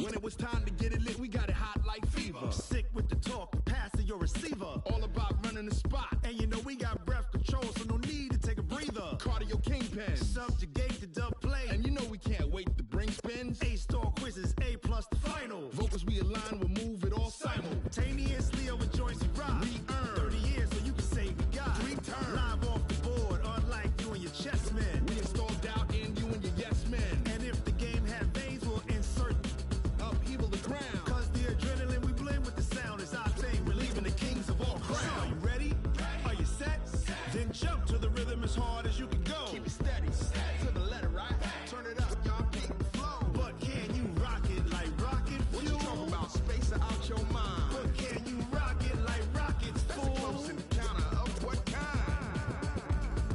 When it was time to get it lit, we got it hot like fever. Sick with the talk, passing your receiver. All about running the spot. And you know we got breath control, so no need to take a breather. Cardio kingpin. Subjugate the dub play. And you know we can't wait to bring spins. A-star quizzes, A+ the final. Vocals we align, we'll move it all simultaneously over joints we rock. We earn 30 years, so you can say we got 3 turns. Live off the board, unlike you and your chess men. We installed doubt in you and your yes men. And if the game had veins, we'll insert upheaval the ground. Cause the adrenaline we blend with the sound is our thing. We're leaving the kings of all crowns. So are you ready? Are you set? Then jump to the rhythm as hard as you can go. Keep it steady, to the letter, right? Turn it up, y'all keep the flow. But can you rock it like rocket fuel? What you talking about? Space out your mind. But can you rock it like rockets, That's fool? a close encounter of what kind?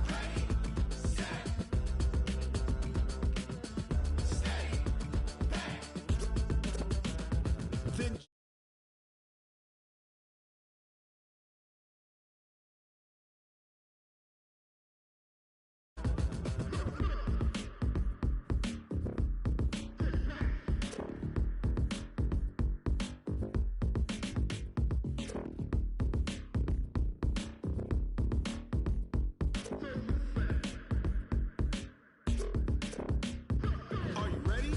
Ready, set, stay back. Then are you ready?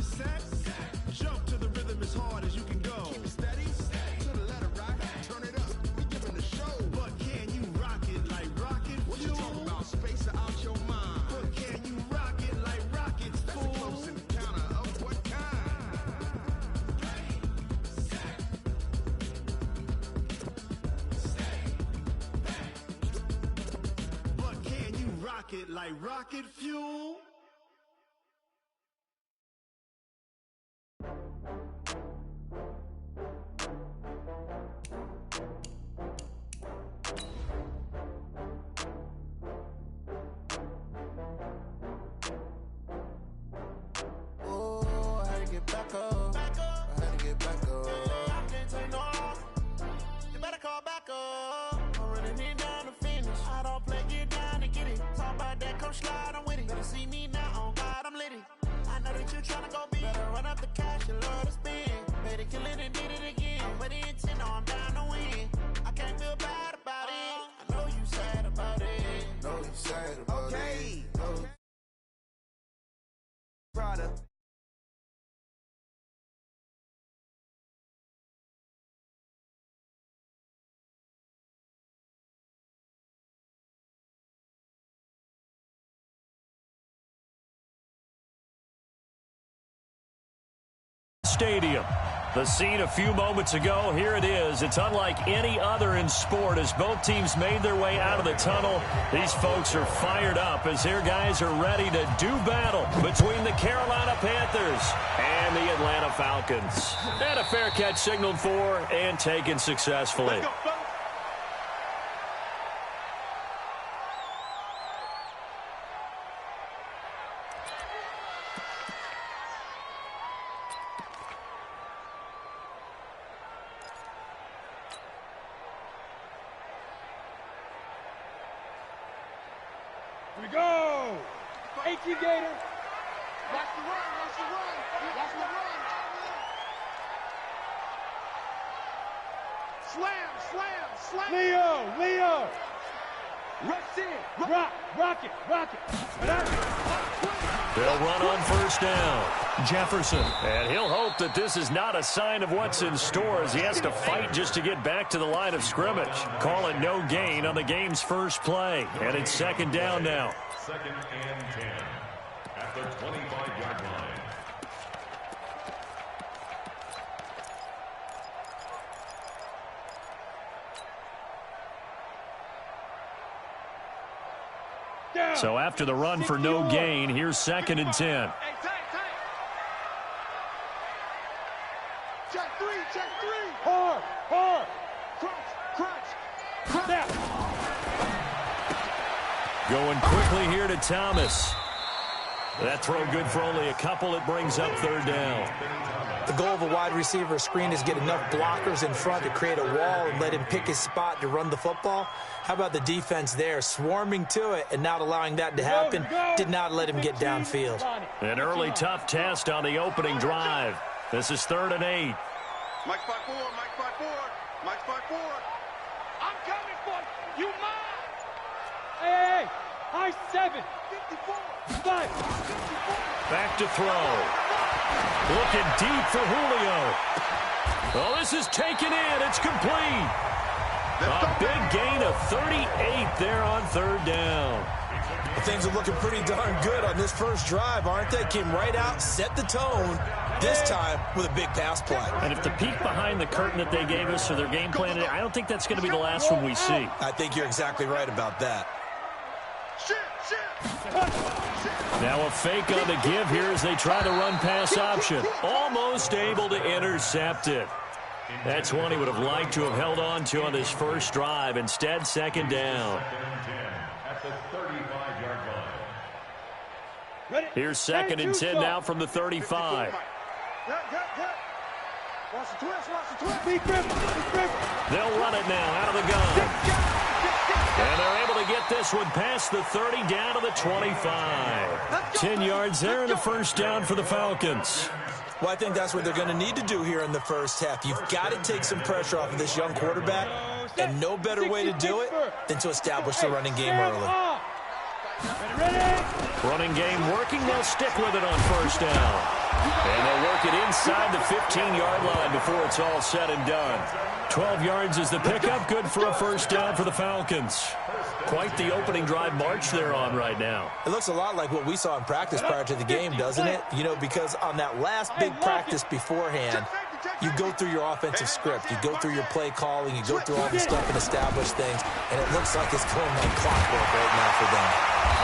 Set, jump to the rhythm as hard as you can go. Keep it steady, to the letter, right? Turn it up, we giving the show. But can you rock it like rocket What you fuel? talking about? Space out your mind. But can you rock it like rockets, That's a fool? close encounter of what kind? But can you rock it like rocket fuel? Oh, I had to get back up. I had to get back up. I can't take no more. You better call back up. I'm running it down to finish. I don't play, get down and get it. Talk about that, come slide, I'm with it. Better see me now, on God, I'm lit it. I know that you tryna go big. Better run up the cash, you love to spend. Better kill it and did it again. With the intent, no, I'm down to win. I can't feel bad about it. I know you sad about it. Know you sad about it. Okay. Know Product. Stadium. The scene a few moments ago, here it is. It's unlike any other in sport as both teams made their way out of the tunnel. These folks are fired up as their guys are ready to do battle between the Carolina Panthers and the Atlanta Falcons. And a fair catch signaled for and taken successfully. We go! Thank you, Gator. Watch the run, watch the run, watch the run. Slam. Leo! Rush in! Rock it! They'll run on first down. Jefferson. And he'll hope that this is not a sign of what's in store as he has to fight just to get back to the line of scrimmage. Call it no gain on the game's first play. And it's second down now. Second and 10 at the 25-yard line. So after the run for no gain, here's second and 10. Check three. Hard. Crunch. Snap. Going quickly here to Thomas. That throw good for only a couple. It brings up third down. The goal of a wide receiver screen is get enough blockers in front to create a wall and let him pick his spot to run the football. How about the defense there, swarming to it and not allowing that to happen? Did not let him get downfield. An early tough test on the opening drive. This is 3rd and 8. Mike 5-4, Mike 5-4, Mike 5-4. I'm coming for you. You mine. Hey, high 7. 54. 5. 54. Back to throw. Looking deep for Julio. Oh, this is taken in. It's complete. A big gain of 38 there on 3rd down. Things are looking pretty darn good on this first drive, aren't they? Came right out, set the tone, this time with a big pass play. And if the peek behind the curtain that they gave us or their game plan, I don't think that's going to be the last one we see. I think you're exactly right about that. Now a fake on the give here as they try the run-pass option. Almost able to intercept it. That's one he would have liked to have held on to on this first drive. Instead, 2nd down. At the 35-yard line. Here's 2nd and 10 now from the 35. They'll run it now out of the gun. And they're able to get this one past the 30 down to the 25. 10 yards there and a first down for the Falcons. Well, I think that's what they're going to need to do here in the first half. You've got to take some pressure off of this young quarterback, and no better way to do it than to establish the running game early. Running game working. They'll stick with it on first down. And they'll work it inside the 15-yard line before it's all said and done. 12 yards is the pickup. Good for a first down for the Falcons. Quite the opening drive march they're on right now. It looks a lot like what we saw in practice prior to the game, doesn't it? You know, because on that last big practice beforehand, you go through your offensive script. You go through your play calling. You go through all the stuff and establish things. And it looks like it's going like clockwork right now for them.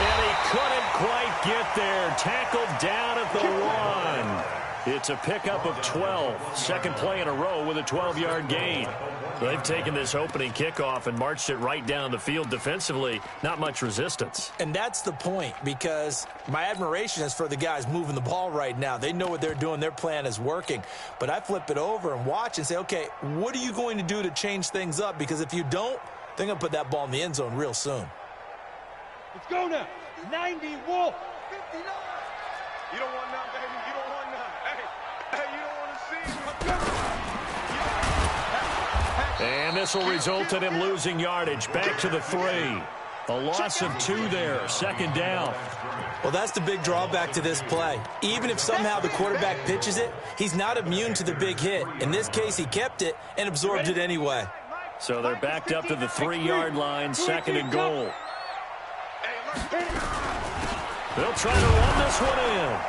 And he couldn't quite get there. Tackled down at the 1. It's a pickup of 12. Second play in a row with a 12-yard gain. They've taken this opening kickoff and marched it right down the field defensively. Not much resistance. And that's the point, because my admiration is for the guys moving the ball right now. They know what they're doing. Their plan is working. But I flip it over and watch and say, okay, what are you going to do to change things up? Because if you don't, they're going to put that ball in the end zone real soon. Let's go now. 90 Wolf. 59. You don't want none, baby. You don't want none. Hey, you don't want to see me. And this will result in him losing yardage. Back to the 3. A loss of 2 there. 2nd down. Well, that's the big drawback to this play. Even if somehow the quarterback pitches it, he's not immune to the big hit. In this case, he kept it and absorbed it anyway. So they're backed up to the 3-yard line. 2nd and goal. They'll try to run this one in.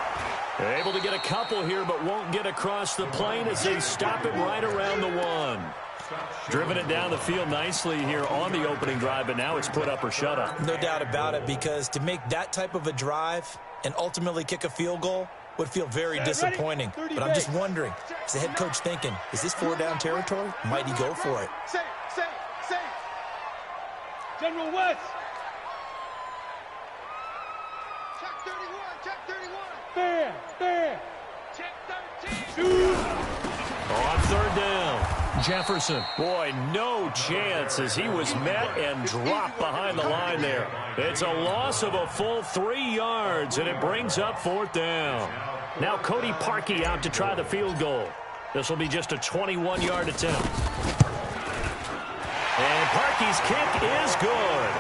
They're able to get a couple here, but won't get across the plane as they stop it right around the 1. Driven it down the field nicely here on the opening drive, but now it's put up or shut up. No doubt about it, because to make that type of a drive and ultimately kick a field goal would feel very disappointing. But I'm just wondering, is the head coach thinking, is this 4-down territory? Might he go for it? Say. General West. Check 31. Fair. Check 13. Shoot. On 3rd down, Jefferson. Boy, no chance as he was met and dropped behind the line there. It's a loss of a full 3 yards, and it brings up 4th down. Now Cody Parkey out to try the field goal. This will be just a 21-yard attempt. And Parkey's kick is good.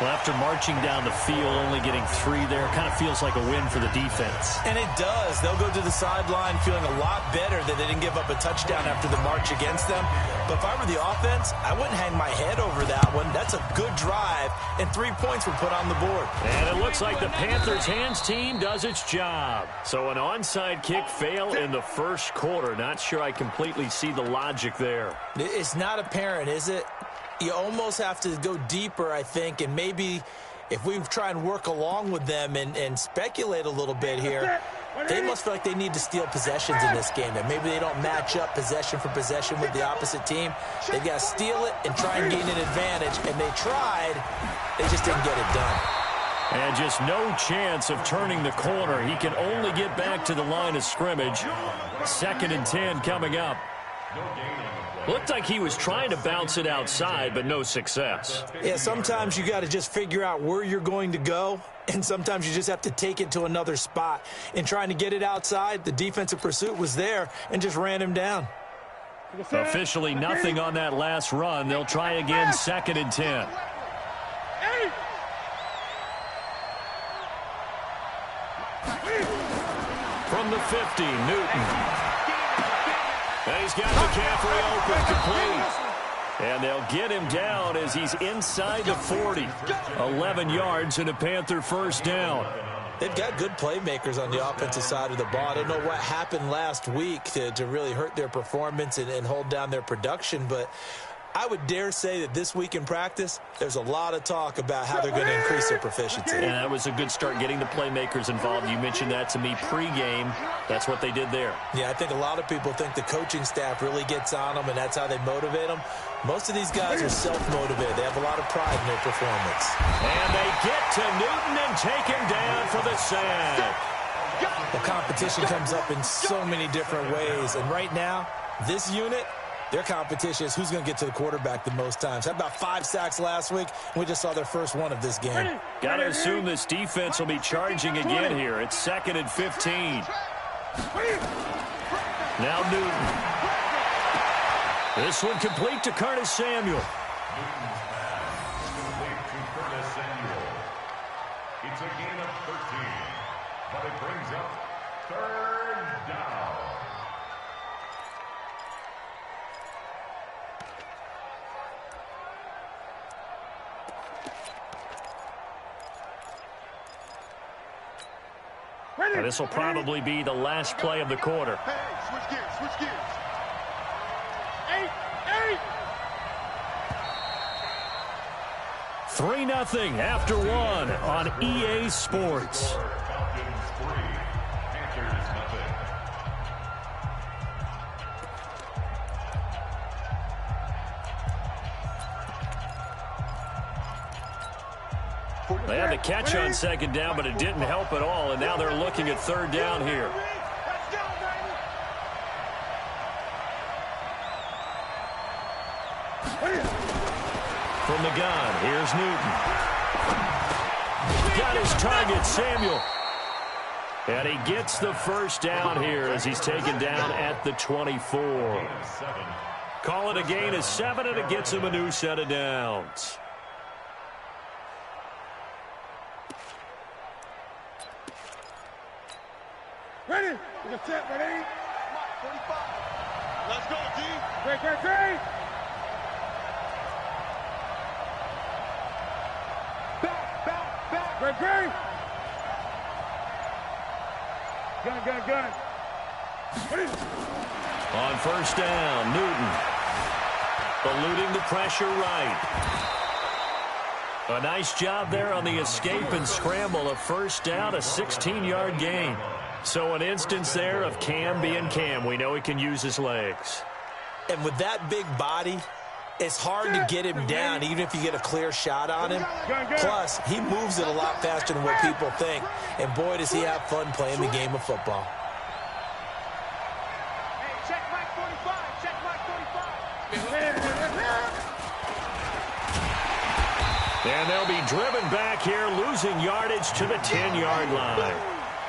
Well, after marching down the field, only getting 3 there, kind of feels like a win for the defense. And it does. They'll go to the sideline feeling a lot better that they didn't give up a touchdown after the march against them. But if I were the offense, I wouldn't hang my head over that one. That's a good drive, and 3 points were put on the board. And it looks like the Panthers' hands team does its job. So an onside kick fail in the first quarter. Not sure I completely see the logic there. It's not apparent, is it? You almost have to go deeper, I think, and maybe if we try and work along with them and speculate a little bit here, they must feel like they need to steal possessions in this game, that maybe they don't match up possession for possession with the opposite team. They've got to steal it and try and gain an advantage, and they tried. They just didn't get it done. And just no chance of turning the corner. He can only get back to the line of scrimmage. 2nd and 10 coming up. Looked like he was trying to bounce it outside, but no success. Yeah, sometimes you got to just figure out where you're going to go, and sometimes you just have to take it to another spot. In trying to get it outside, the defensive pursuit was there and just ran him down. Officially nothing on that last run. They'll try again, 2nd and 10. From the 50, Newton. And he's got McCaffrey open, complete. And they'll get him down as he's inside the 40. 11 yards and a Panther first down. They've got good playmakers on the offensive side of the ball. I don't know what happened last week to really hurt their performance and hold down their production, but I would dare say that this week in practice, there's a lot of talk about how they're going to increase their proficiency. And that was a good start, getting the playmakers involved. You mentioned that to me pregame. That's what they did there. Yeah, I think a lot of people think the coaching staff really gets on them, and that's how they motivate them. Most of these guys are self-motivated. They have a lot of pride in their performance. And they get to Newton and take him down for the sack. The competition comes up in so many different ways, and right now, this unit, their competition is who's going to get to the quarterback the most times. Had about 5 sacks last week. We just saw their first one of this game. Got to assume this defense will be charging again here. It's 2nd and 15. Now Newton. This one complete to Curtis Samuel. It's a gain of 13, but it brings up 3rd down. This will probably be the last play of the quarter. Hey, switch gears, switch gears. 3-0 after 1 on EA Sports. Falcons 3, Panthers nothing. They had the catch on 2nd down, but it didn't help at all, and now they're looking at 3rd down here. From the gun, here's Newton. Got his target, Samuel. And he gets the first down here as he's taken down at the 24. Call it a gain of 7, and it gets him a new set of downs. Ready? We can set, ready? 45. Let's go, G. Great. Back. Great. Gun. Ready? On 1st down, Newton. Eluding the pressure right. A nice job there on the escape and scramble. A 1st down, a 16-yard gain. So an instance there of Cam being Cam. We know he can use his legs. And with that big body, it's hard to get him down, even if you get a clear shot on him. Plus, he moves it a lot faster than what people think. And boy, does he have fun playing the game of football. Hey, check Mike 45. Check Mike 45. And they'll be driven back here, losing yardage to the 10-yard line.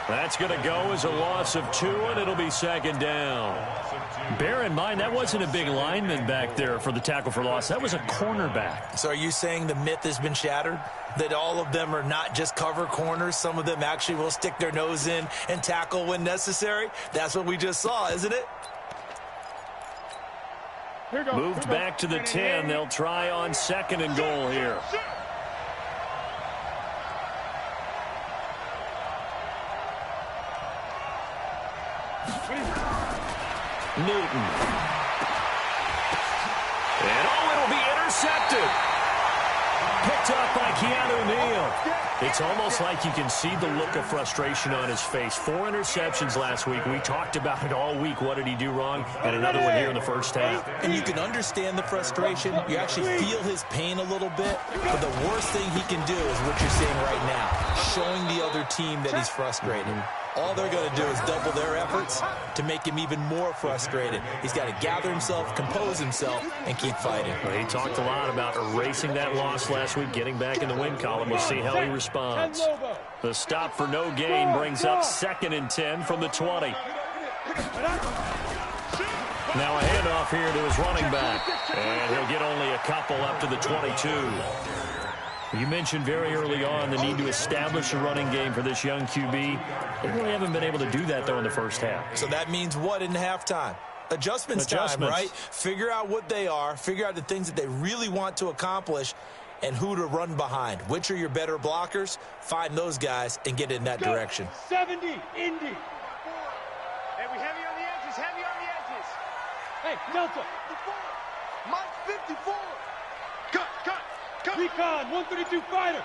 That's going to go as a loss of 2, and it'll be 2nd down. Bear in mind, that wasn't a big lineman back there for the tackle for loss. That was a cornerback. So are you saying the myth has been shattered? That all of them are not just cover corners? Some of them actually will stick their nose in and tackle when necessary? That's what we just saw, isn't it? Moved back to the 10. They'll try on 2nd and goal here. Newton. And it'll be intercepted. Picked up by Keanu Neal. It's almost like you can see the look of frustration on his face. 4 interceptions last week. We talked about it all week. What did he do wrong? And another one here in the first half. And you can understand the frustration. You actually feel his pain a little bit. But the worst thing he can do is what you're seeing right now, showing the other team that he's frustrated. all they're going to do is double their efforts to make him even more frustrated. He's got to gather himself, compose himself, and keep fighting. Well, he talked a lot about erasing that loss last week, getting back in the win column. We'll see how he responds. The stop for no gain brings up 2nd and 10 from the 20. Now a handoff here to his running back, and he'll get only a couple up to the 22. You mentioned very early on the need to establish a running game for this young QB. They really haven't been able to do that, though, in the first half. So that means what in halftime? Adjustments time, right? Figure out what they are, figure out the things that they really want to accomplish, and who to run behind. Which are your better blockers? Find those guys and get in that direction. 70, Indy. Hey, we heavy on the edges, heavy on the edges. Hey, Delta. Mike 54. Cut, cut, cut. Recon, 132 fighter.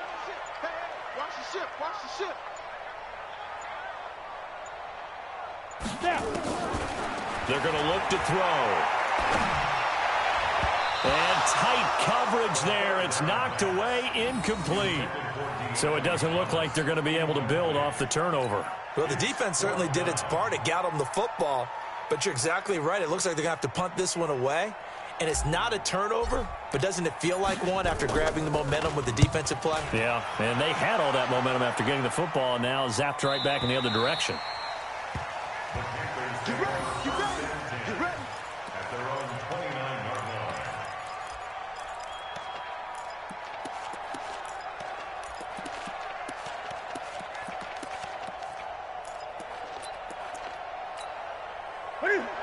Hey, watch the ship, watch the ship. Snap. They're going to look to throw. And tight coverage there. It's knocked away, incomplete. So it doesn't look like they're going to be able to build off the turnover. Well, the defense certainly did its part. It got them the football. But you're exactly right. It looks like they're going to have to punt this one away. And it's not a turnover, but doesn't it feel like one after grabbing the momentum with the defensive play? Yeah, and they had all that momentum after getting the football, and now zapped right back in the other direction. Get ready, get ready, get ready. At their own 29-yard line.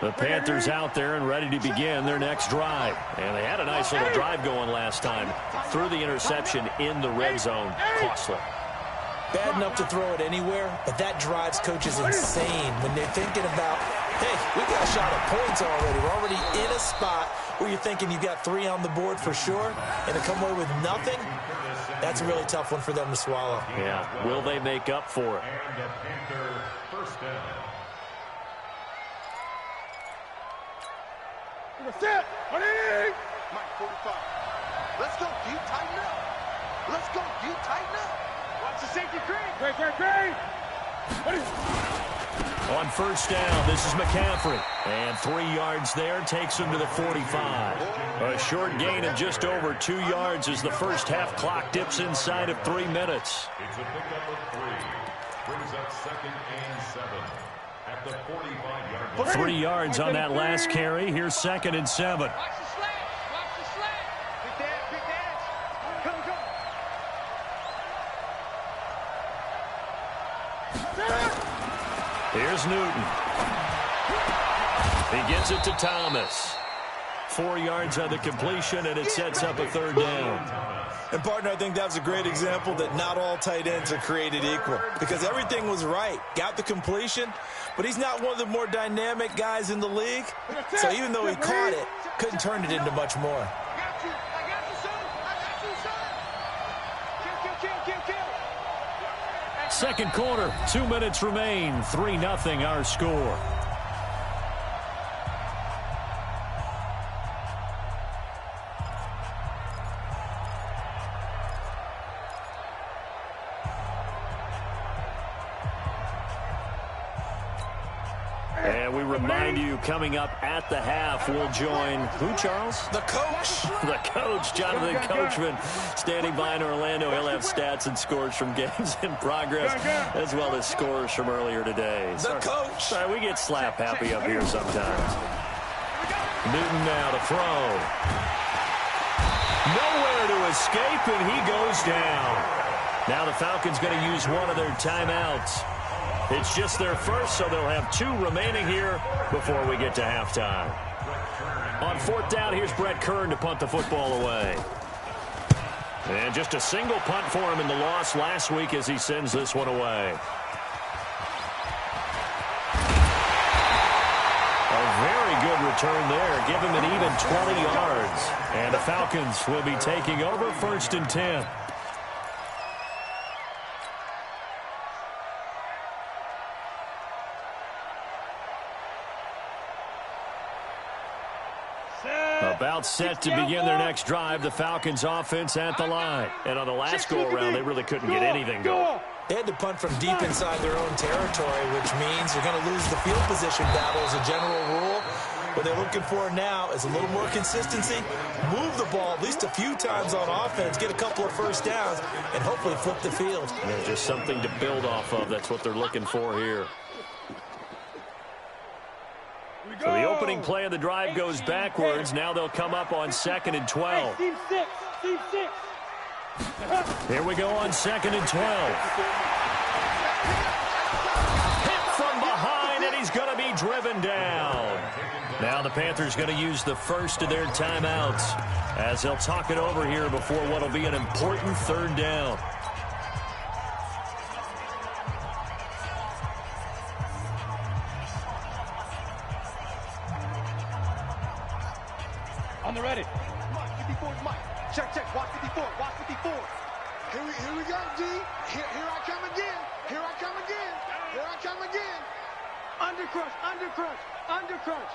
The Panthers out there and ready to begin their next drive. And they had a nice little drive going last time. Threw the interception in the red zone. Costly. Bad enough to throw it anywhere, but that drives coaches insane when they're thinking about, hey, we got a shot at points already. We're already in a spot where you're thinking you've got 3 on the board for sure, and to come away with nothing, that's a really tough one for them to swallow. Yeah, will they make up for it? And the Panther first down. Set, honey. Mike 45. Let's go, deep, tighten up. Let's go, deep, tighten up. Watch the safety green. Great. On first down, this is McCaffrey. And 3 yards there takes him to the 45. A short gain of just over 2 yards as the first half clock dips inside of 3 minutes. It's a pickup of 3. Brings up 2nd and 7. At the 45-yard line. 3 yards on that last carry. Here's 2nd and 7. Watch the slant. Watch the slant. Big dash, big dash. Come. Here's Newton. He gets it to Thomas. 4 yards on the completion, and it sets up a 3rd down. And, partner, I think that's a great example that not all tight ends are created equal because everything was right. Got the completion, but he's not one of the more dynamic guys in the league. So even though he caught it, couldn't turn it into much more. I got you, son. Kill. Second quarter, 2 minutes remain. 3-0 our score. And we remind you, coming up at the half, we'll join who, Charles? The coach. The coach, Jonathan Coachman, standing by in Orlando. He'll have stats and scores from games in progress, as well as scores from earlier today. The coach. Sorry, we get slap happy up here sometimes. Newton now to throw. Nowhere to escape, and he goes down. Now the Falcons going to use one of their timeouts. It's just their first, so they'll have 2 remaining here before we get to halftime. On 4th down, here's Brett Kern to punt the football away. And just a single punt for him in the loss last week as he sends this one away. A very good return there. Give him an even 20 yards. And the Falcons will be taking over 1st and 10. About set to begin their next drive. The Falcons offense at the line. And on the last go-around, they really couldn't get anything going. They had to punt from deep inside their own territory, which means you're going to lose the field position battle as a general rule. What they're looking for now is a little more consistency, move the ball at least a few times on offense, get a couple of first downs, and hopefully flip the field. There's just something to build off of. That's what they're looking for here. So the opening play of the drive goes backwards. Now they'll come up on 2nd and 12. Team 6. Team 6. Here we go on 2nd and 12. Hit from behind, and he's going to be driven down. Now the Panthers going to use the first of their timeouts as they'll talk it over here before what will be an important 3rd down. On the ready. Mike, 54 is Mike. Check, check. Watch 54. Watch 54. Here we go, G. Here I come again. Here I come again. Here I come again. Undercrush, undercrush, undercrush.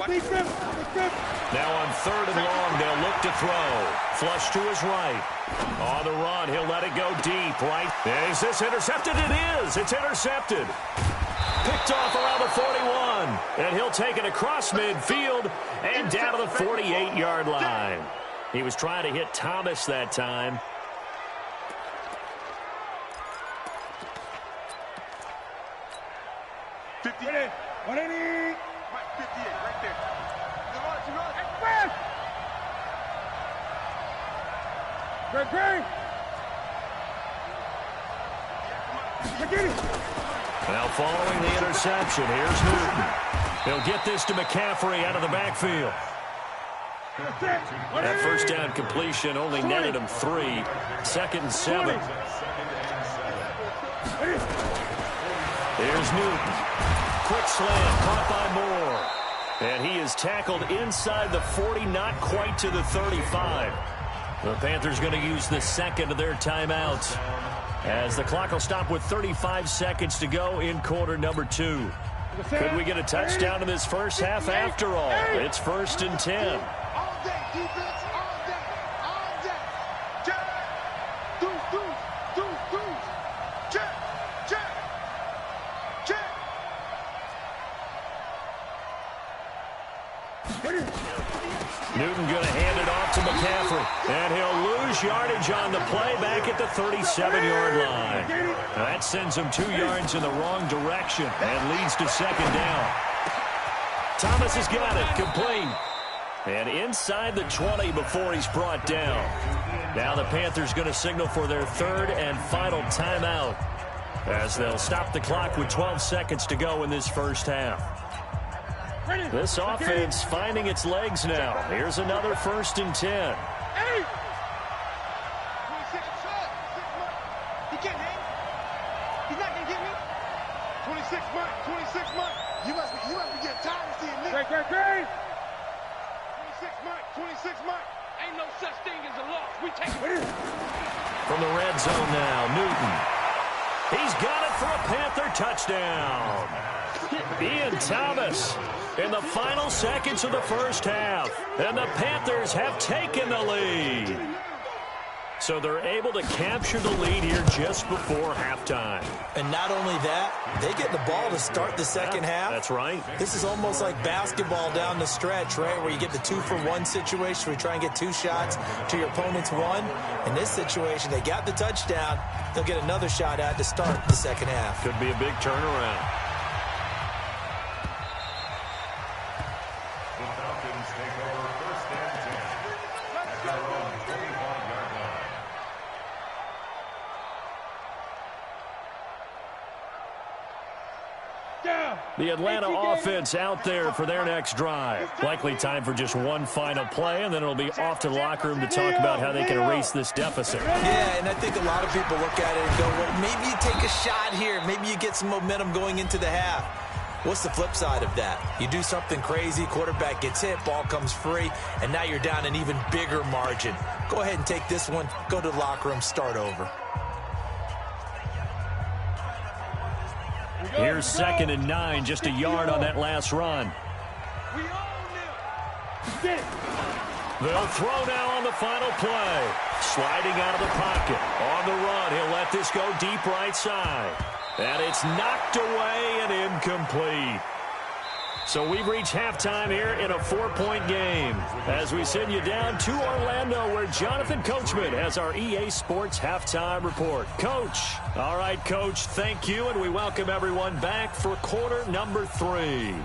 Big grip, big grip. Now on 3rd and long, they'll look to throw. Flush to his right. On the run, he'll let it go deep, right? Is this intercepted? It is. It's intercepted. Picked off around the 41. And he'll take it across midfield and down to the 48-yard line. He was trying to hit Thomas that time. What it is? Mike, 58, right there. You run. Express! Great. Get it. Now following the interception, here's Newton. He'll get this to McCaffrey out of the backfield. That first down completion only netted him 3. 2nd and 7. Here's Newton. Quick slam, caught by Moore. And he is tackled inside the 40, not quite to the 35. The Panthers going to use the 2nd of their timeouts as the clock will stop with 35 seconds to go in quarter number 2. Could we get a touchdown in this first half after all? It's 1st and 10. All day, defense. All day. Check. Deuce. Check. Newton going to hand it off to McCaffrey. And he'll lose yardage on the play back at the 37-yard line. Now that sends him 2 yards in the wrong direction and leads to 2nd down. Thomas has got it, complete. And inside the 20 before he's brought down. Now the Panthers going to signal for their 3rd and final timeout as they'll stop the clock with 12 seconds to go in this first half. This offense finding its legs now. Here's another 1st and 10. He can't hang. He's not going to get me. 26 months. You must be getting tired of seeing me. Great. 26 months. Ain't no such thing as a loss. We take it. From the red zone now, Newton. He's got it for a Panther touchdown. Ian Thomas in the final seconds of the first half. And the Panthers have taken the lead. So they're able to capture the lead here just before halftime. And not only that, they get the ball to start the second half. That's right. This is almost like basketball down the stretch, right, where you get the 2-for-1 situation where you try and get 2 shots to your opponent's 1. In this situation, they got the touchdown. They'll get another shot at to start the second half. Could be a big turnaround. The Falcons take over 1st and 10. At their own 45-yard line. The Atlanta offense out there for their next drive. Likely time for just one final play, and then it'll be off to the locker room to talk about how they can erase this deficit. Yeah, and I think a lot of people look at it and go, well, maybe you take a shot here. Maybe you get some momentum going into the half. What's the flip side of that? You do something crazy, quarterback gets hit, ball comes free, and now you're down an even bigger margin. Go ahead and take this one, go to the locker room, start over. Here's 2nd and 9, just a yard on that last run. They'll throw now on the final play. Sliding out of the pocket. On the run, he'll let this go deep right side. And it's knocked away and incomplete. So we've reached halftime here in a 4-point game as we send you down to Orlando where Jonathan Coachman has our EA Sports halftime report. Coach. All right, Coach, thank you, and we welcome everyone back for quarter number 3.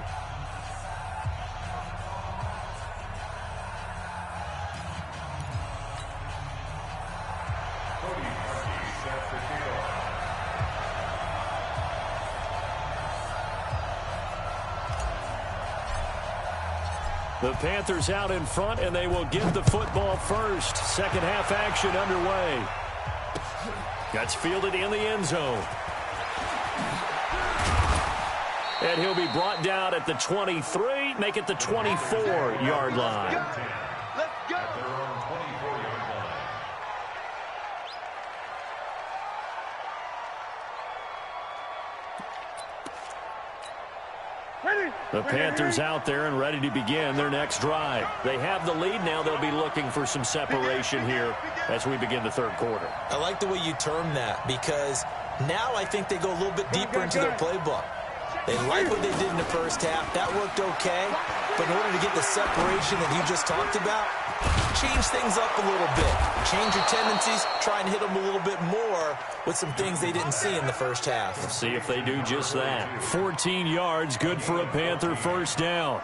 The Panthers out in front, and they will get the football first. Second half action underway. That's fielded in the end zone. And he'll be brought down at the 23, make it the 24-yard line. Let's go. The Panthers out there and ready to begin their next drive. They have the lead now. They'll be looking for some separation here as we begin the third quarter. I like the way you term that because now I think they go a little bit deeper into their playbook. They like what they did in the first half. That worked okay. But in order to get the separation that you just talked about, change things up a little bit. Change your tendencies. Try and hit them a little bit more with some things they didn't see in the first half. Let's see if they do just that. 14 yards, good for a Panther first down.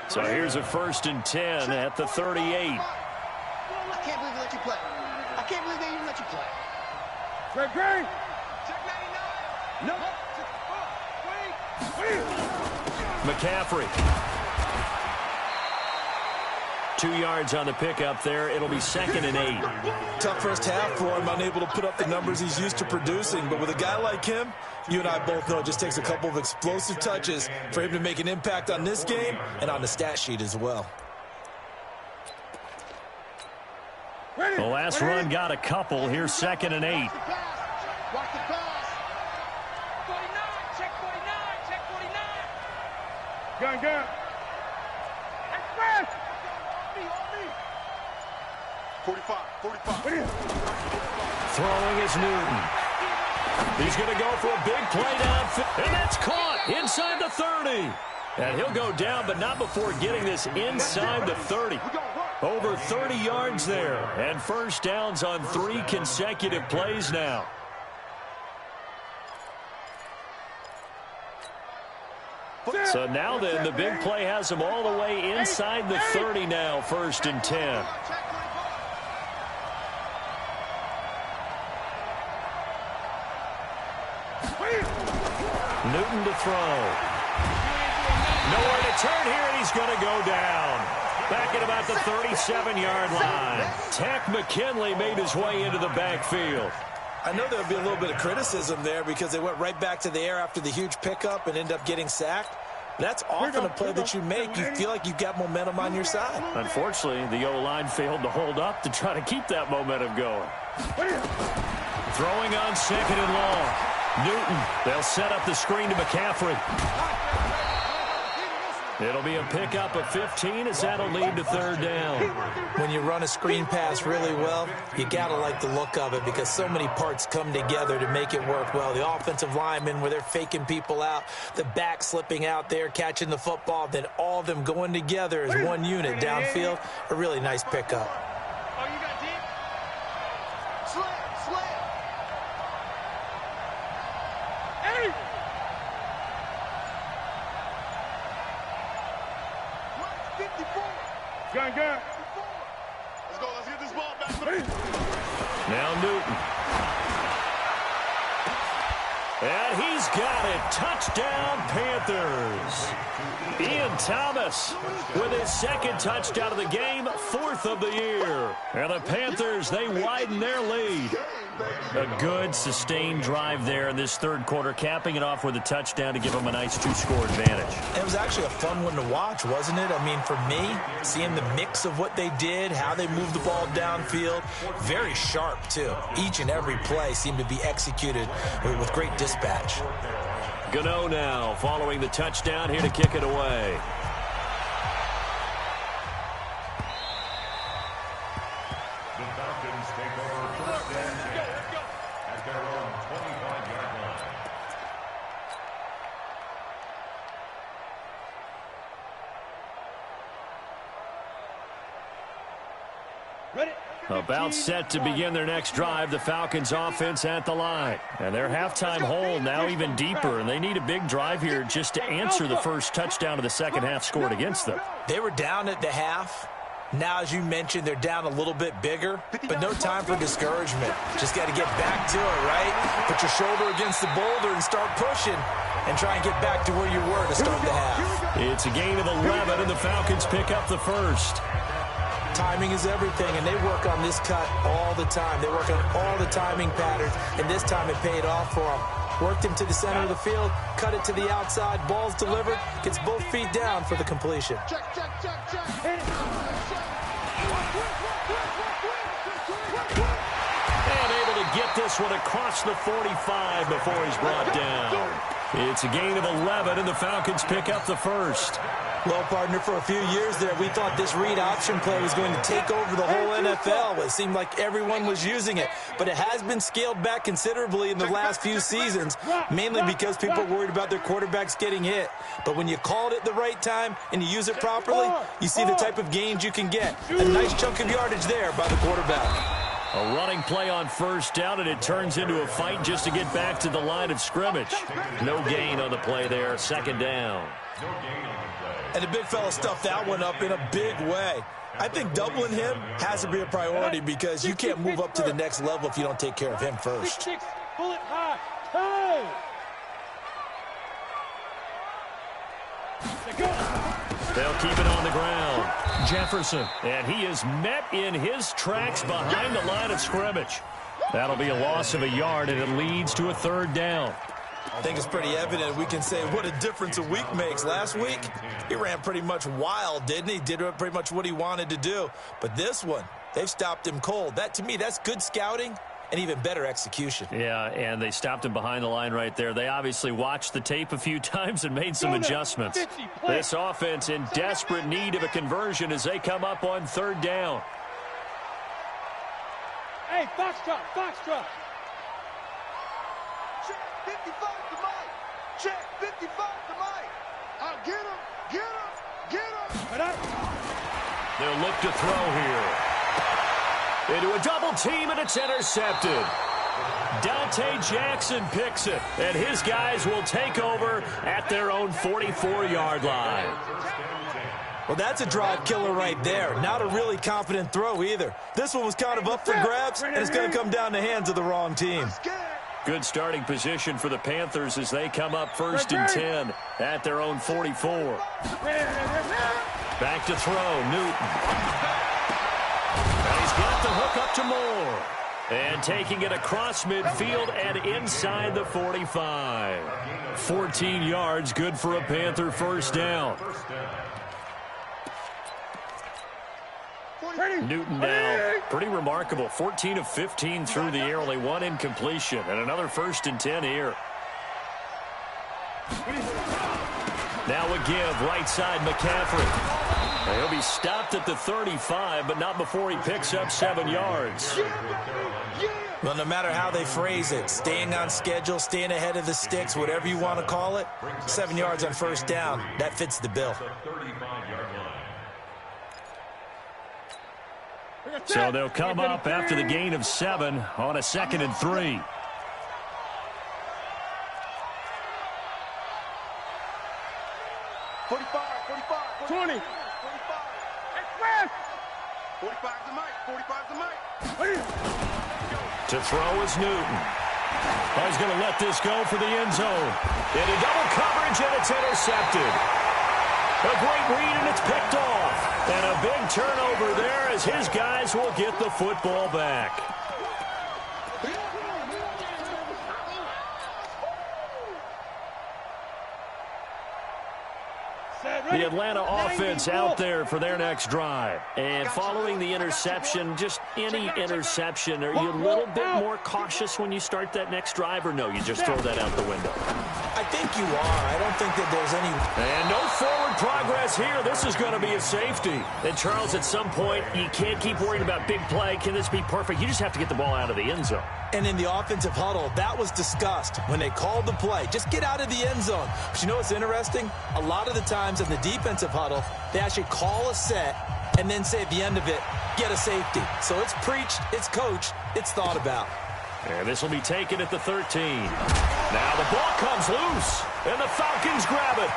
So here's a 1st and 10 at the 38. I can't believe they let you play. I can't believe they even let you play. Great. Check 99. No. McCaffrey. 2 yards on the pickup there. It'll be 2nd and 8. Tough first half for him, unable to put up the numbers he's used to producing. But with a guy like him, you and I both know it just takes a couple of explosive touches for him to make an impact on this game and on the stat sheet as well. The last run got a couple. Here's 2nd and 8. Watch the pass. 49. Check 49. Check 49. Gun. Express. 45. Throwing is Newton. He's going to go for a big play downfield. And that's caught inside the 30. And he'll go down, but not before getting this inside the 30. Over 30 yards there. And first downs on 3 consecutive plays now. So now then, the big play has him all the way inside the 30 now, 1st and 10. Newton to throw. Nowhere to turn here, and he's going to go down. Back at about the 37-yard line. Tack McKinley made his way into the backfield. I know there would be a little bit of criticism there because they went right back to the air after the huge pickup and ended up getting sacked. That's often a play that you make. You feel like you've got momentum on your side. Unfortunately, the O-line failed to hold up to try to keep that momentum going. Throwing on 2nd and long. Newton, they'll set up the screen to McCaffrey. It'll be a pickup of 15 as that'll lead to 3rd down. When you run a screen pass really well, you got to like the look of it because so many parts come together to make it work well. The offensive linemen where they're faking people out, the back slipping out there, catching the football, then all of them going together as one unit downfield. A really nice pickup. Oh, you got deep? Slam. 8. Watch 54. Gun. Let's go. Let's get this ball back. Now Newton. And he's got it. Touchdown, Panthers. Ian Thomas with his 2nd touchdown of the game, 4th of the year. And the Panthers, they widen their lead. A good, sustained drive there in this 3rd quarter, capping it off with a touchdown to give them a nice 2-score advantage. It was actually a fun one to watch, wasn't it? I mean, for me, seeing the mix of what they did, how they moved the ball downfield, very sharp, too. Each and every play seemed to be executed with great dispatch. Gano now following the touchdown here to kick it away. About set to begin their next drive, the Falcons offense at the line. And their halftime hole now even deeper, and they need a big drive here just to answer the first touchdown of the second half scored against them. They were down at the half. Now, as you mentioned, they're down a little bit bigger, but no time for discouragement. Just got to get back to it, right? Put your shoulder against the boulder and start pushing and try and get back to where you were to start the half. It's a gain of 11, and the Falcons pick up the first. Timing is everything, and they work on this cut all the time. They work on all the timing patterns, and this time it paid off for them. Worked him to the center of the field, cut it to the outside, ball's delivered, gets both feet down for the completion. And able to get this one across the 45 before he's brought down. It's a gain of 11, and the Falcons pick up the first. Well, partner, for a few years there, we thought this read option play was going to take over the whole NFL. It seemed like everyone was using it, but it has been scaled back considerably in the last few seasons, mainly because people are worried about their quarterbacks getting hit. But when you call it at the right time and you use it properly, you see the type of gains you can get. A nice chunk of yardage there by the quarterback. A running play on first down, and it turns into a fight just to get back to the line of scrimmage. No gain on the play there, second down. And the big fella stuffed that one up in a big way. I think doubling him has to be a priority because you can't move up to the next level if you don't take care of him first. Pull it high. Time. They'll keep it on the ground. Jefferson, and he is met in his tracks behind the line of scrimmage. That'll be a loss of a yard, and it leads to a third down. I think it's pretty evident we can say what a difference a week makes. Last week, he ran pretty much wild, didn't he? Did pretty much what he wanted to do. But this one, they've stopped him cold. That, to me, that's good scouting and even better execution. Yeah, and they stopped him behind the line right there. They obviously watched the tape a few times and made some adjustments. This offense in desperate need of a conversion as they come up on third down. Hey, Foxtrot, Foxtrot. Check 55 to Mike. Check 55 to Mike. I'll get him, get him, get him. They'll look to throw here. Into a double team, and it's intercepted. Dante Jackson picks it, and his guys will take over at their own 44-yard line. Well, that's a drive killer right there. Not a really confident throw either. This one was kind of up for grabs, and it's going to come down the hands of the wrong team. Good starting position for the Panthers as they come up first and 10 at their own 44. Back to throw, Newton. And he's got the hook up to Moore. And taking it across midfield and inside the 45. 14 yards, good for a Panther first down. Newton now, pretty remarkable. 14 of 15 through the air, only one incompletion, and another first and 10 here. Now a give, right side McCaffrey. He'll be stopped at the 35, but not before he picks up 7 yards. Well, no matter how they phrase it, staying on schedule, staying ahead of the sticks, whatever you want to call it, 7 yards on first down, that fits the bill. So they'll come up after the gain of 7 on a 2nd and 3. To throw is Newton. He's going to let this go for the end zone. Into double coverage, and it's intercepted. A great read, and it's picked off. And a big turnover there as his guys will get the football back. The Atlanta offense out there for their next drive. And following the interception, just any interception, are you a little bit more cautious when you start that next drive, or no, you just throw that out the window? I think you are. I don't think that there's any... And no forward progress here. This is going to be a safety. And, Charles, at some point, you can't keep worrying about big play. Can this be perfect? You just have to get the ball out of the end zone. And in the offensive huddle, that was discussed when they called the play. Just get out of the end zone. But you know what's interesting? A lot of the times in the defensive huddle, they actually call a set and then say at the end of it, get a safety. So it's preached, it's coached, it's thought about. And this will be taken at the 13. Now the ball comes loose, and the Falcons grab it.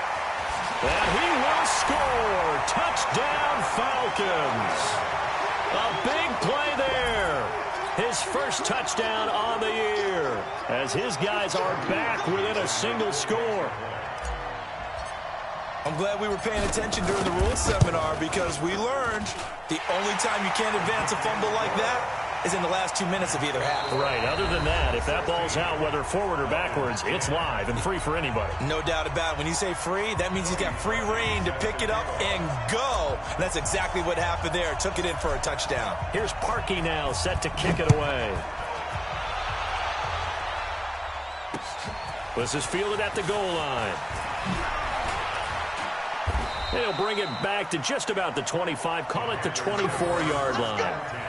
And he will score. Touchdown, Falcons. A big play there. His first touchdown on the year, as his guys are back within a single score. I'm glad we were paying attention during the rules seminar, because we learned the only time you can't advance a fumble like that is in the last 2 minutes of either half. Right. Other than that, if that ball's out, whether forward or backwards, it's live and free for anybody. No doubt about it. When you say free, that means he's got free reign to pick it up and go. And that's exactly what happened there. Took it in for a touchdown. Here's Parkey now, set to kick it away. This is fielded at the goal line. He'll bring it back to just about the 25. Call it the 24-yard line.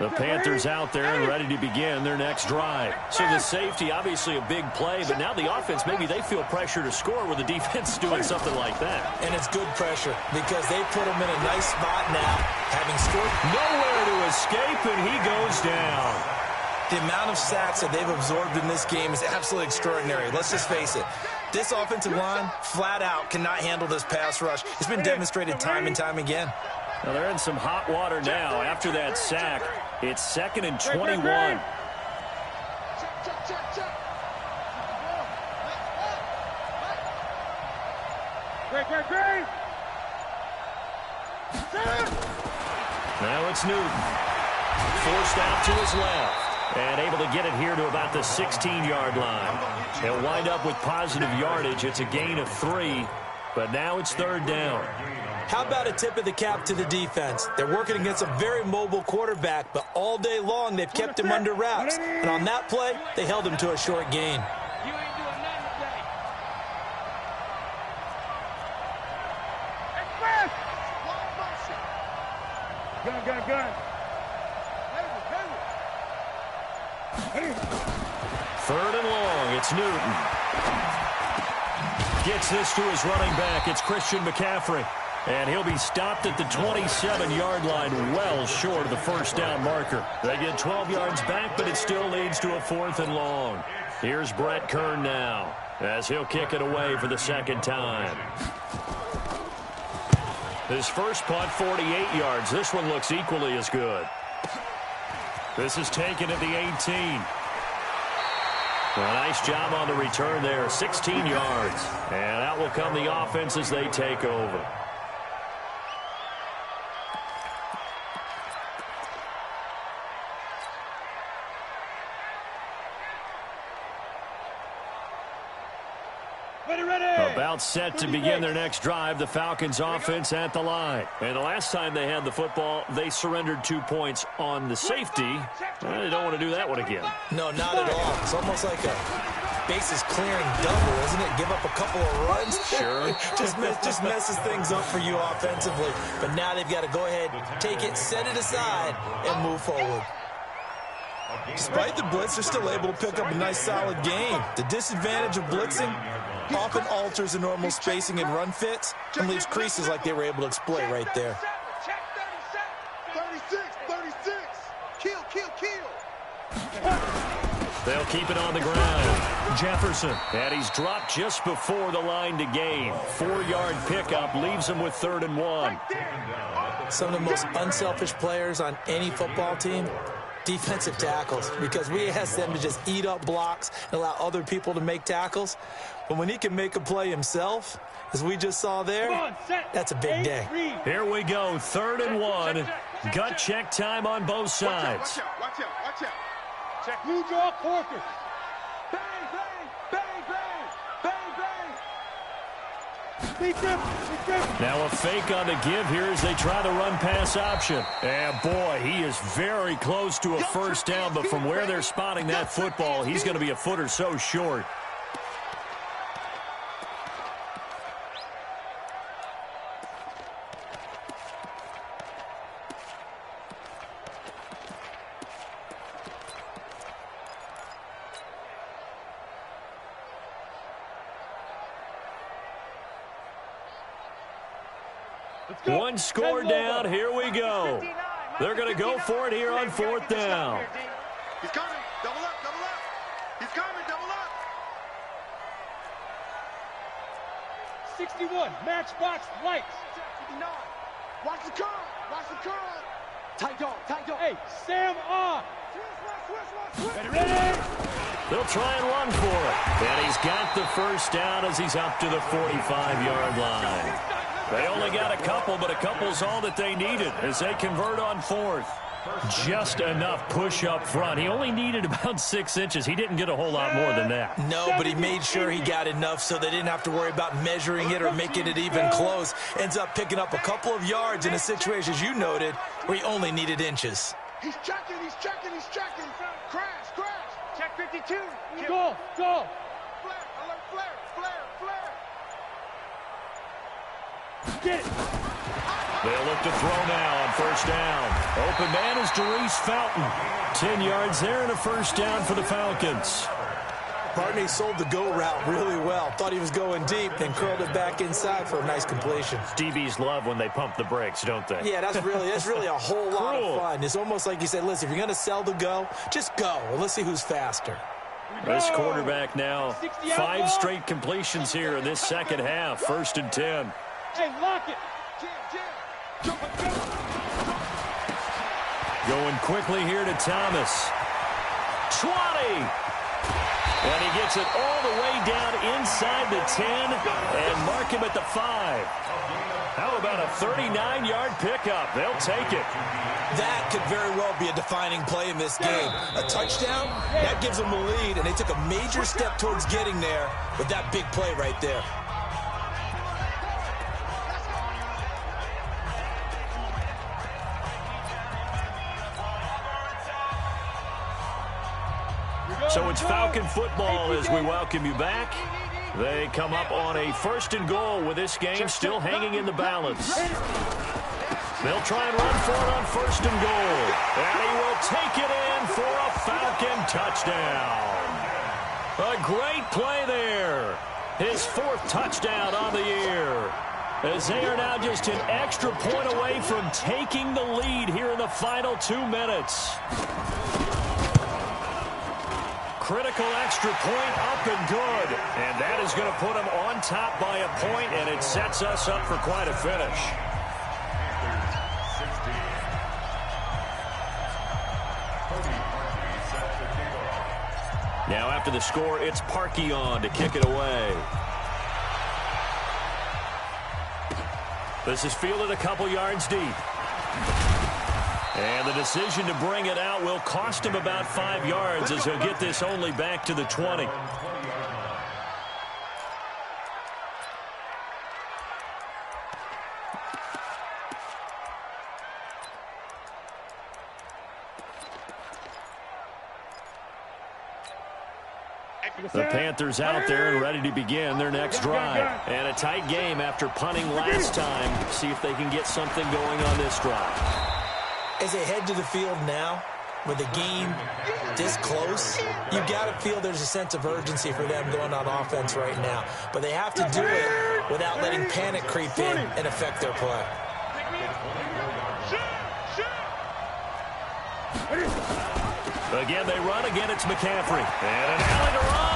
The Panthers out there and ready to begin their next drive. So the safety, obviously a big play, but now the offense, maybe they feel pressure to score with the defense doing something like that. And it's good pressure, because they put him in a nice spot now, having scored. Nowhere to escape, and he goes down. The amount of sacks that they've absorbed in this game is absolutely extraordinary. Let's just face it. This offensive line, flat out, cannot handle this pass rush. It's been demonstrated time and time again. Now they're in some hot water now after that sack. It's 2nd and 21. Now it's Newton. Forced out to his left. And able to get it here to about the 16-yard line. He'll wind up with positive yardage. It's a gain of 3. But now it's 3rd down. How about a tip of the cap to the defense? They're working against a very mobile quarterback, but all day long they've kept him under wraps. And on that play, they held him to a short gain. You ain't doing nothing today. Express! Gun. 3rd and long. It's Newton. Gets this to his running back. It's Christian McCaffrey. And he'll be stopped at the 27-yard line, well short of the first down marker. They get 12 yards back, but it still leads to a 4th and long. Here's Brett Kern now, as he'll kick it away for the 2nd time. His first punt, 48 yards. This one looks equally as good. This is taken at the 18. A nice job on the return there, 16 yards. And out will come the offense as they take over. About set to begin their next drive, the Falcons offense at the line. And the last time they had the football, they surrendered 2 points on the safety. They don't want to do that one again. No, not at all. It's almost like a bases clearing double, isn't it? Give up a couple of runs. Sure. just messes things up for you offensively. But now they've got to go ahead, take it, set it aside, and move forward. Despite the blitz, they're still able to pick up a nice solid gain. The disadvantage of blitzing often alters the normal spacing and run fits and leaves creases like they were able to exploit right there. 36. Kill. They'll keep it on the ground. Jefferson, and he's dropped just before the line to gain. 4-yard pickup leaves him with 3rd and 1. Some of the most unselfish players on any football team, defensive tackles, because we ask them to just eat up blocks and allow other people to make tackles. But when he can make a play himself, as we just saw there, that's a big day. Here we go, 3rd and 1. Gut check time on both sides. Watch out. Check. You draw Corker. Bang. Now a fake on the give here as they try the run-pass option. And boy, he is very close to a first down, but from where they're spotting that football, he's going to be a foot or so short. One score down. Here we go. They're going to go for it here on 4th down. He's coming. Double up, double up. He's coming, double up. 61, matchbox lights. 59. Watch the curl. Watch the curl. Tight dog, tight dog. Hey, Sam on. Ready? They'll try and run for it. And he's got the first down as he's up to the 45-yard line. They only got a couple, but a couple's all that they needed as they convert on 4th. Just enough push up front. He only needed about 6 inches. He didn't get a whole lot more than that. No, but he made sure he got enough so they didn't have to worry about measuring it or making it even close. Ends up picking up a couple of yards in a situation, as you noted, where he only needed inches. He's checking, he's checking, he's checking. Crash, crash. Check 52. Go, go. Flare, alert, flare, flare, flare. Get it. They'll look to throw now on 1st down. Open man is Darius Fountain. 10 yards there and a first down for the Falcons. Barney sold the go route really well. Thought he was going deep, then curled it back inside for a nice completion. DBs love when they pump the brakes, don't they? Yeah, that's really a whole lot of fun. It's almost like you said, listen, if you're going to sell the go, just go. And let's see who's faster. This quarterback now, 5 straight completions here in this second half. 1st and 10. Hey, lock it. Going quickly here to Thomas. 20. And he gets it all the way down inside the 10 and mark him at the 5. How about a 39-yard pickup? They'll take it. That could very well be a defining play in this game. A touchdown, that gives them the lead, and they took a major step towards getting there with that big play right there. So it's Falcon football as we welcome you back. They come up on a 1st and goal with this game still hanging in the balance. They'll try and run for it on 1st and goal. And he will take it in for a Falcon touchdown. A great play there. His 4th touchdown on the year. As they are now just an extra point away from taking the lead here in the final 2 minutes. Critical extra point up and good. And that is going to put them on top by a point, and it sets us up for quite a finish. Now after the score, it's Parkey on to kick it away. This is fielded a couple yards deep. And the decision to bring it out will cost him about 5 yards as he'll get this only back to the 20. The Panthers out there and ready to begin their next drive. And a tight game after punting last time. See if they can get something going on this drive. As they head to the field now, with the game this close, you've got to feel there's a sense of urgency for them going on offense right now. But they have to do it without letting panic creep in and affect their play. Again, they run. Again, it's McCaffrey. And an alley to run.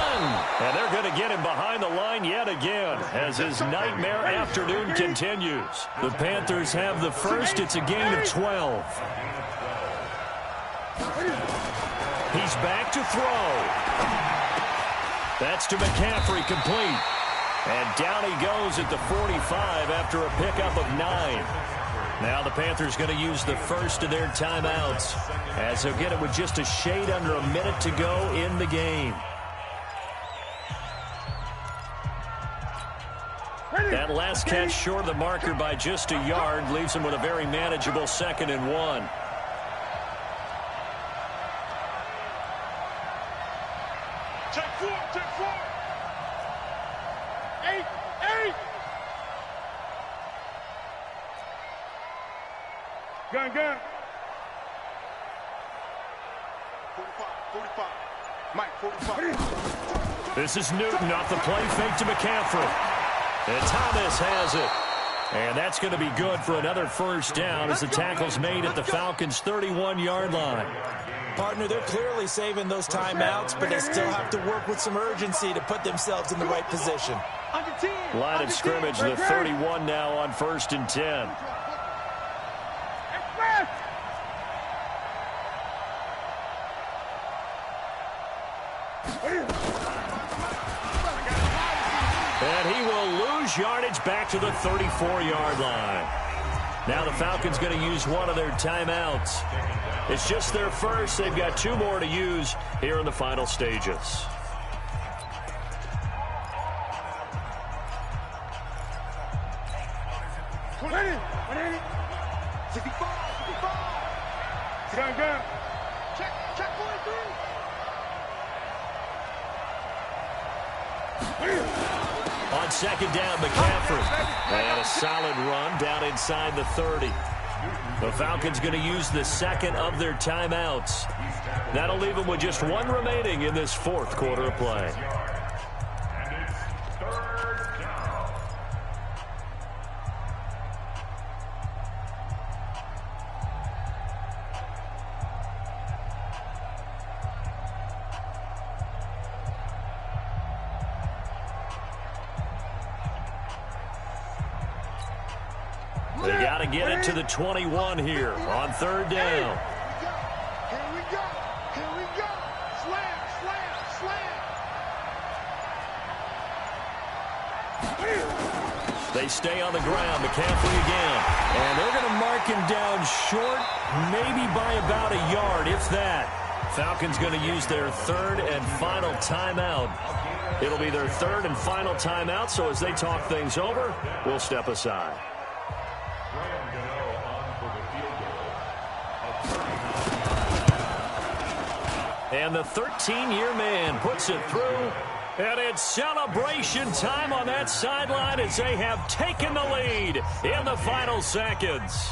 And they're going to get him behind the line yet again as his nightmare afternoon continues. The Panthers have the first. It's a gain of 12. He's back to throw. That's to McCaffrey, complete. And down he goes at the 45 after a pickup of 9. Now the Panthers going to use the first of their timeouts as they'll get it with just a shade under a minute to go in the game. That last catch short of the marker by just a yard leaves him with a very manageable 2nd and 1. Take 4, take 4. 8, 8. Gun, gun. 45, 45. Mike, 45. This is Newton off the play fake to McCaffrey. And Thomas has it. And that's going to be good for another first down as the tackle's made at the Falcons' 31-yard line. Partner, they're clearly saving those timeouts, but they still have to work with some urgency to put themselves in the right position. Line of scrimmage, the 31 now on 1st and 10. And he will lose yardage back to the 34-yard line. Now the Falcons going to use one of their timeouts. It's just their first. They've got 2 more to use here in the final stages. On second down, McCaffrey. And a solid run down inside the 30. The Falcons going to use the second of their timeouts. That'll leave them with just 1 remaining in this 4th quarter of play. They got to get it to the 21 here on 3rd down. Here we go. Here we go. Slam, slam, slam. They stay on the ground. McCaffrey again. And they're going to mark him down short, maybe by about a yard, if that. Falcons going to use their 3rd and final timeout. It'll be their 3rd and final timeout, so as they talk things over, we'll step aside. And the 13-year man puts it through. And it's celebration time on that sideline as they have taken the lead in the final seconds.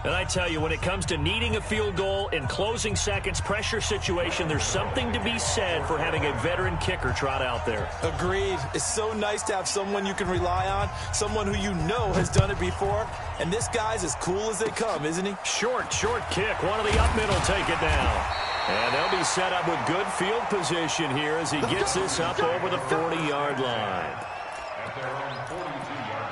And I tell you, when it comes to needing a field goal in closing seconds, pressure situation, there's something to be said for having a veteran kicker trot out there. Agreed. It's so nice to have someone you can rely on, someone who you know has done it before. And this guy's as cool as they come, isn't he? Short kick. One of the up middle take it down. And they'll be set up with good field position here as he gets this up over the 40-yard line. At their own 42-yard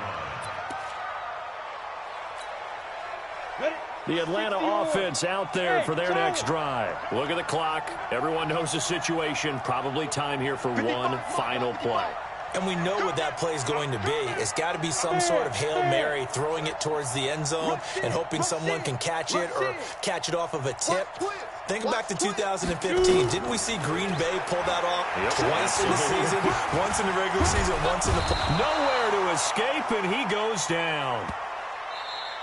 line. The Atlanta offense out there for their next drive. Look at the clock. Everyone knows the situation. Probably time here for one final play. And we know what that play is going to be. It's got to be some sort of Hail Mary, throwing it towards the end zone and hoping someone can catch it or catch it off of a tip. Think back to 2015. Didn't we see Green Bay pull that off twice in the season? Once in the regular season, once in the play. Nowhere to escape, and he goes down.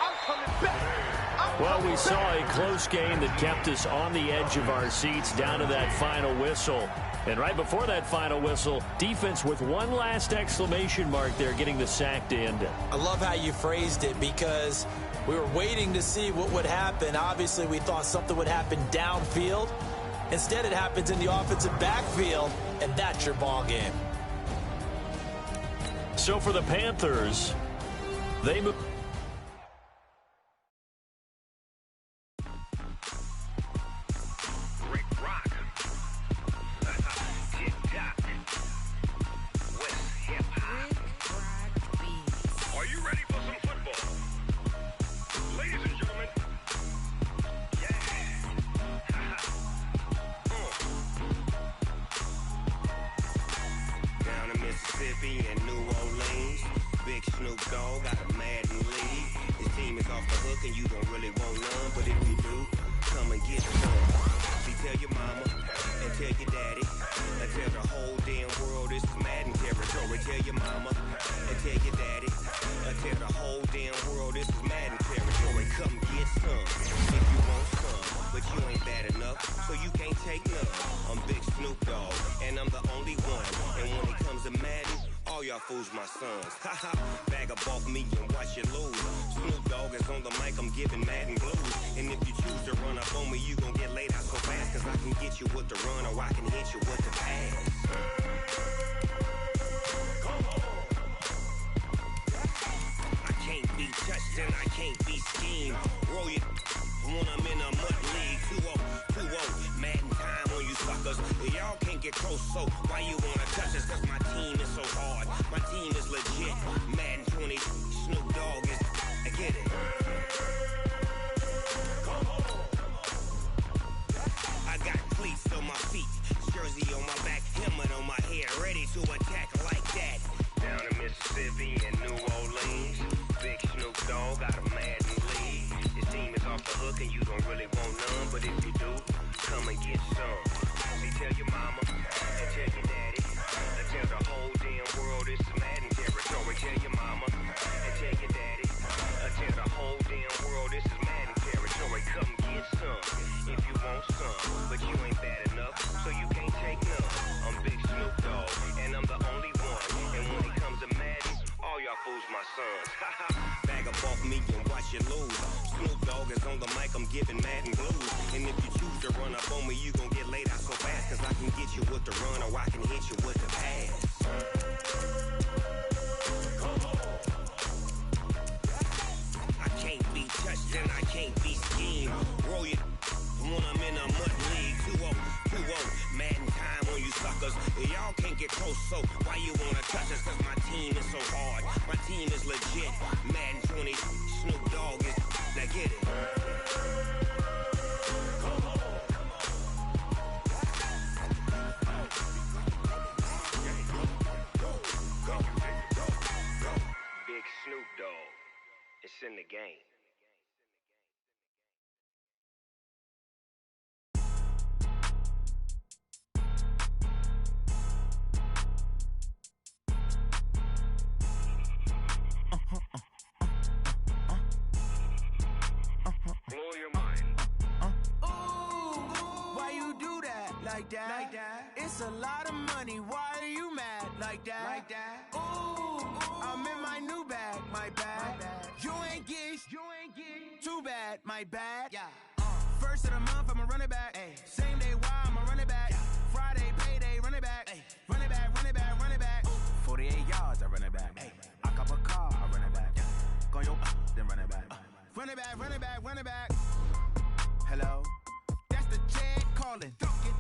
I'm coming back. Well, we saw a close game that kept us on the edge of our seats down to that final whistle. And right before that final whistle, defense with one last exclamation mark there, getting the sack to end it. I love how you phrased it because we were waiting to see what would happen. Obviously, we thought something would happen downfield. Instead, it happens in the offensive backfield, and that's your ball game. So for the Panthers, they move. Fools my sons. Haha, bag up off me and watch you lose. Snoop Dogg is on the mic, I'm giving Madden blues. And if you choose to run up on me, you gon' get laid out so fast. Cause I can get you with the run or I can hit you with the pass. I can't be touched and I can't be schemed. Roll your when I'm in a mud league. 2-0, Madden time on you suckers. Y'all can't get close, so why you wanna touch us? Cause my team is so hard. My team is legit. Madden 20, Snoop Dogg is. I get it. I got cleats on my feet, jersey on my back, helmet on my head, ready to attack like that. Down in Mississippi and New Orleans, big Snoop Dogg got a Madden league. His team is off the hook and you don't really want none, but if you do, come and get some. See, tell your mama and tell your daddy, and tell the whole damn world it's Madden territory. Tell your mama and tell your daddy, and tell the whole damn world this is Madden territory. Come get some if you want some, but you ain't bad enough, so you can't take none. I'm Big Snoop Dogg, and I'm the only one. And when it comes to Madden, all y'all fools my sons. Bag up off me and watch you lose. Snoop Dogg is on the mic, I'm giving Madden blues. And if you choose to run up on me, you gon' get laid out so fast. Cause I can get you with the run or I can hit you with the pass. I can't be touched and I can't be schemed. Roll your when I'm in a mud league. 2-0, Madden time on you suckers. Y'all can't get close, so why you wanna touch us? Cause my team is so hard. My team is legit. Madden 20, Snoop Dogg is. Now get it. Big Snoop Dogg. It's in the game. Blow your mind. Ooh, why you do that? Like that? It's a lot of money. Why are you mad? Like that? Ooh, I'm in my new bag. My bad. You ain't get. Too bad. My bad. Yeah. First of the month, I'ma run it back. Ay. Same day, why I'ma run it back. Friday, payday, run it back. Ay. Run it back, run it back, run it back. 48 yards, I run it back. Ay. I cop a car, I run it back. Go your then run it back. Run it back, run it back, run it back. Hello? That's the Jag calling.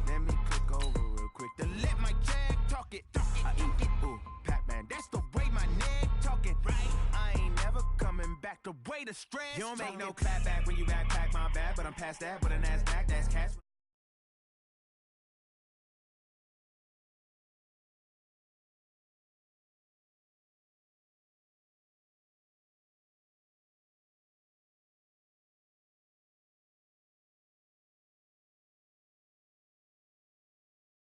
Let me click over real quick to let my Jag talk it. I eat it. Ooh, Pac-Man, that's the way my neck talking. Right? I ain't never coming back the way the stress. You don't make no clap back when you backpack my bad, but I'm past that. But an ass back, that's cash.